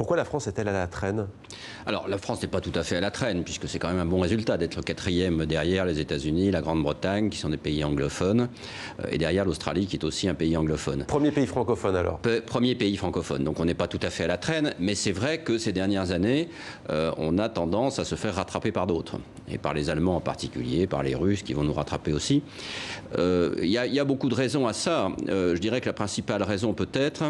Pourquoi la France est-elle à la traîne? Alors, la France n'est pas tout à fait à la traîne, puisque c'est quand même un bon résultat d'être le 4e derrière les États-Unis, la Grande-Bretagne, qui sont des pays anglophones, et derrière l'Australie, qui est aussi un pays anglophone. Premier pays francophone, alors? Premier pays francophone. Donc, on n'est pas tout à fait à la traîne, mais c'est vrai que ces dernières années, on a tendance à se faire rattraper par d'autres, et par les Allemands en particulier, par les Russes, qui vont nous rattraper aussi. Il y a beaucoup de raisons à ça. Je dirais que la principale raison, peut-être,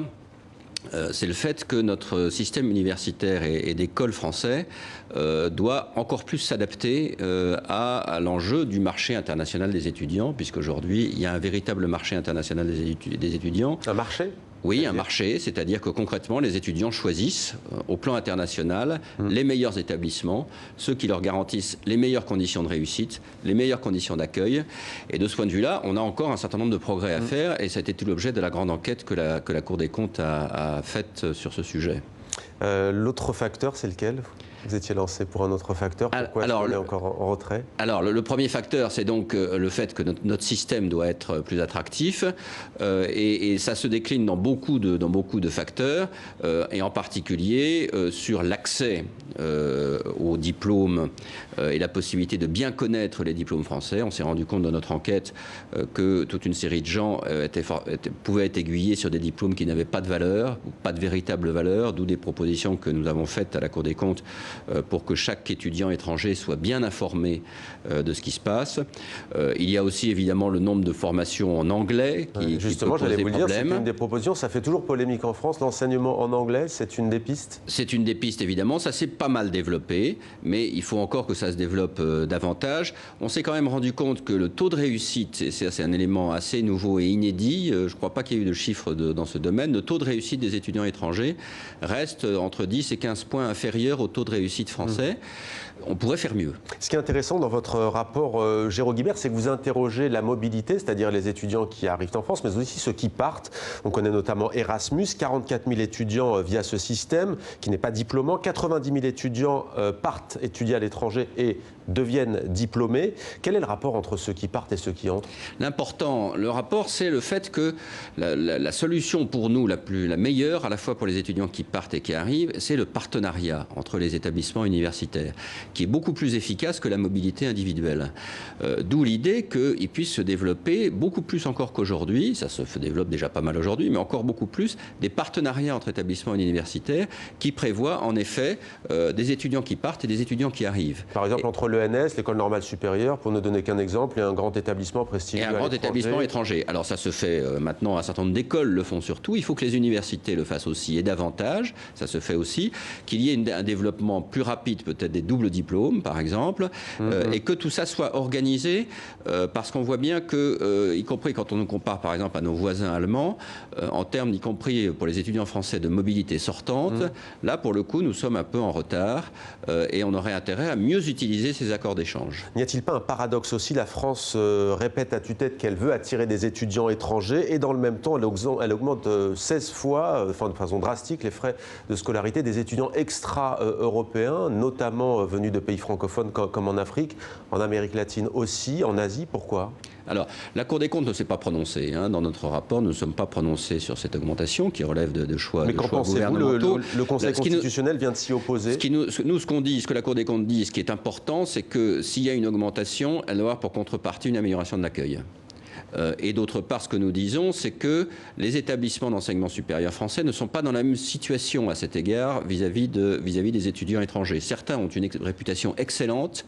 c'est le fait que notre système universitaire et d'école français doit encore plus s'adapter à l'enjeu du marché international des étudiants, puisqu'aujourd'hui, il y a un véritable marché international des étudiants. Un marché? Oui, un marché, c'est-à-dire que concrètement, les étudiants choisissent, au plan international, les meilleurs établissements, ceux qui leur garantissent les meilleures conditions de réussite, les meilleures conditions d'accueil. Et de ce point de vue-là, on a encore un certain nombre de progrès à faire, et ça a été tout l'objet de la grande enquête que la Cour des comptes a faite sur ce sujet. L'autre facteur, c'est lequel? Vous étiez lancé pour un autre facteur. Pourquoi est-ce qu'on est encore en retrait? Alors, le premier facteur, c'est donc le fait que notre système doit être plus attractif. Et ça se décline dans beaucoup de facteurs, et en particulier sur l'accès aux diplômes et la possibilité de bien connaître les diplômes français. On s'est rendu compte dans notre enquête que toute une série de gens pouvaient être aiguillés sur des diplômes qui n'avaient pas de valeur, ou pas de véritable valeur, d'où des propositions que nous avons faites à la Cour des comptes pour que chaque étudiant étranger soit bien informé de ce qui se passe. Il y a aussi évidemment le nombre de formations en anglais qui justement, j'allais vous le dire, c'est problèmes. une des propositions. Ça fait toujours polémique en France. L'enseignement en anglais, c'est une des pistes? C'est une des pistes, évidemment. Ça s'est pas mal développé, mais il faut encore que ça se développe davantage. On s'est quand même rendu compte que le taux de réussite, et c'est un élément assez nouveau et inédit, je ne crois pas qu'il y ait eu de chiffres dans ce domaine, le taux de réussite des étudiants étrangers reste entre 10 et 15 points inférieur au taux de réussite français. On pourrait faire mieux. Ce qui est intéressant dans votre rapport, Géraud Guibert, c'est que vous interrogez la mobilité, c'est-à-dire les étudiants qui arrivent en France, mais aussi ceux qui partent. On connaît notamment Erasmus, 44 000 étudiants via ce système, qui n'est pas diplômant. 90 000 étudiants partent étudier à l'étranger et deviennent diplômés. Quel est le rapport entre ceux qui partent et ceux qui entrent? Le rapport, c'est le fait que la solution pour nous, la meilleure, à la fois pour les étudiants qui partent et qui arrivent, c'est le partenariat entre les établissements universitaires, qui est beaucoup plus efficace que la mobilité individuelle. D'où l'idée qu'ils puissent se développer beaucoup plus encore qu'aujourd'hui, ça se développe déjà pas mal aujourd'hui, mais encore beaucoup plus, des partenariats entre établissements universitaires qui prévoient en effet des étudiants qui partent et des étudiants qui arrivent. Par exemple, entre l'ENS, l'École normale supérieure, pour ne donner qu'un exemple, et un grand établissement prestigieux à l'étranger. Et un grand établissement étranger. Alors ça se fait maintenant, un certain nombre d'écoles le font surtout. Il faut que les universités le fassent aussi et davantage. Ça se fait aussi. Qu'il y ait un développement plus rapide, peut-être des doubles diplômes, par exemple, et que tout ça soit organisé, parce qu'on voit bien que, y compris quand on nous compare, par exemple, à nos voisins allemands, en termes, y compris pour les étudiants français, de mobilité sortante, là, pour le coup, nous sommes un peu en retard, et on aurait intérêt à mieux utiliser ces accords d'échange. N'y a-t-il pas un paradoxe aussi? La France répète à tue-tête qu'elle veut attirer des étudiants étrangers et dans le même temps, elle augmente 16 fois, enfin de façon drastique, les frais de scolarité des étudiants extra-européens, notamment venus de pays francophones comme en Afrique, en Amérique latine aussi, en Asie. Pourquoi? Alors, la Cour des comptes ne s'est pas prononcée. Dans notre rapport, nous ne sommes pas prononcés sur cette augmentation qui relève de choix, mais qu'en pensez-vous? Le Conseil constitutionnel vient de s'y opposer. Ce que la Cour des comptes dit, ce qui est important, c'est que s'il y a une augmentation, elle doit avoir pour contrepartie une amélioration de l'accueil. Et d'autre part, ce que nous disons, c'est que les établissements d'enseignement supérieur français ne sont pas dans la même situation à cet égard vis-à-vis des étudiants étrangers. Certains ont une réputation excellente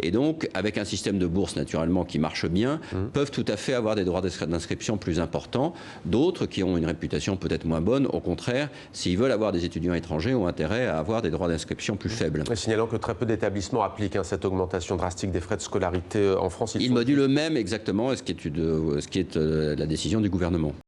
et donc, avec un système de bourse naturellement qui marche bien, peuvent tout à fait avoir des droits d'inscription plus importants. D'autres qui ont une réputation peut-être moins bonne, au contraire, s'ils veulent avoir des étudiants étrangers, ont intérêt à avoir des droits d'inscription plus faibles. Signalant que très peu d'établissements appliquent cette augmentation drastique des frais de scolarité en France. Ils modulent eux-mêmes exactement ce qui est la décision du gouvernement.